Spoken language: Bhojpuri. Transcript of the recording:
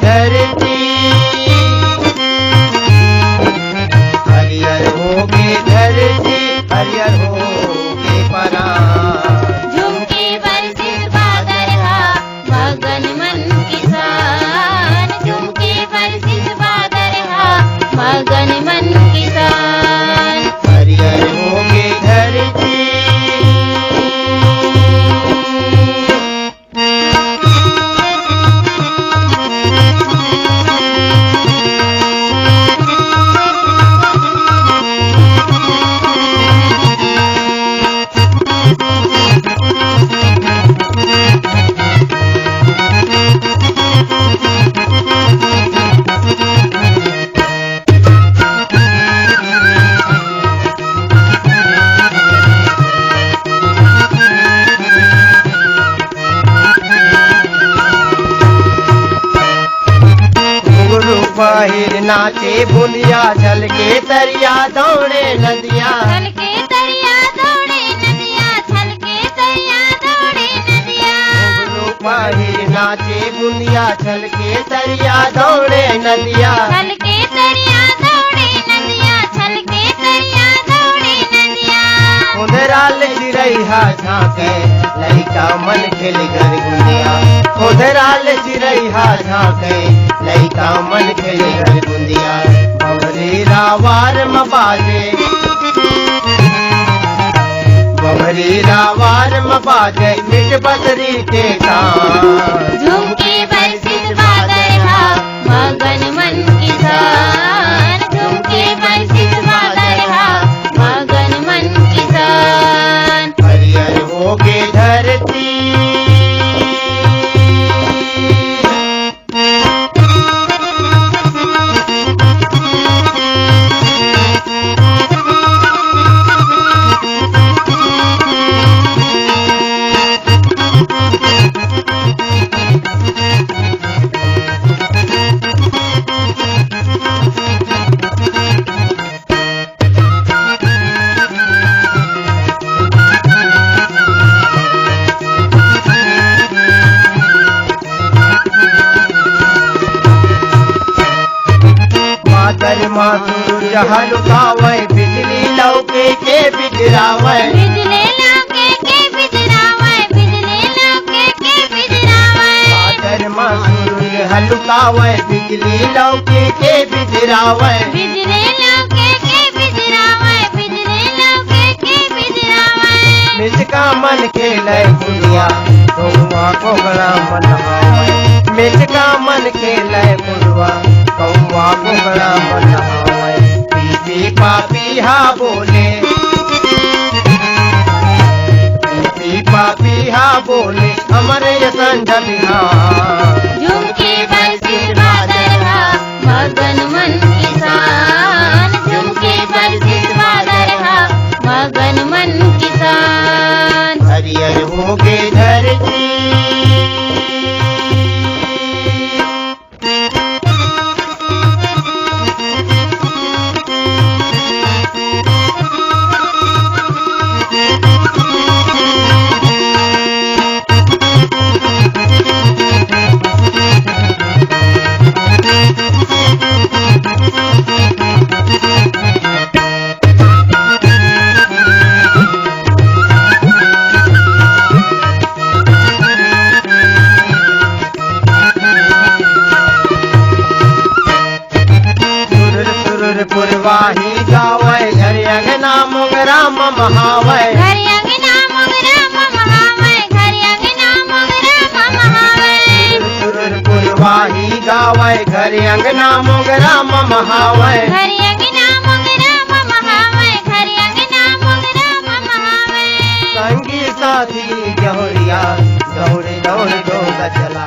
धरती, हरियर होके धरती, हरियर होके परान। झुमके बरसित बादरहा मगन मन किसान, झुमके बरसित बादरहा मगन मन किसान। हरियर होके धरती, पहिर नाचे बुंदिया, झलके तरिया दौड़े नदिया, छलके तरिया दौड़े नदिया, छलके तरिया दौड़े नदिया। पहिर नाचे बुंदिया, झलके तरिया दौड़े नदिया, छलके तरिया दौड़े नदिया, छलके तरिया दौड़े नदिया। उधराल चिरैया झांके लइका मन खेल घर गुंदिया, उधराल चिरैया झांके लइका मन खेल घर गुंदिया। बमरी रावार म बाजे, बमरी रावार म बाजे, मिट बदरी के कान। झुमके बरसित बादरहा मगन मन किसान, झुमके बरसित बादरहा मगन मन किसान। हरियर होके धरती, मासुर जहाँ लुकावे, बिजली लौके के बिजरावे, बिजली लौके के बिजरावे, बिजली लौके के बिजरावे। बादर मासुर जहाँ लुकावे, बिजली लौके के बिजरावे, बिजली लौके के बिजरावे, बिजली लौके के बिजरावे। मिचका मन खेले बुढ़िया, कौआ कोगला मन हावे, मिचका मन खेले बुढ़वा, कौआ कोगला मन हावे। पीपी पापीहा बोले, पीपी पापीहा बोले, हमरे संझ बिहार। झुमके बरसित बादरहा मगन मन किसान, झुमके बरसित बादरहा मगन मन किसान। हरियर होके धरती, पुरवाही गावे, घर अंगना मोगरा महावे, घर अंगना मोगरा महावे, घर अंगना मोगरा महावे। पुरवाही गावे, घर अंगना मोगरा महावे, घर अंगना मोगरा महावे, घर अंगना मोगरा महावे। संगी साथी जहुरिया, दौड़ दौड़ दौड़ चला।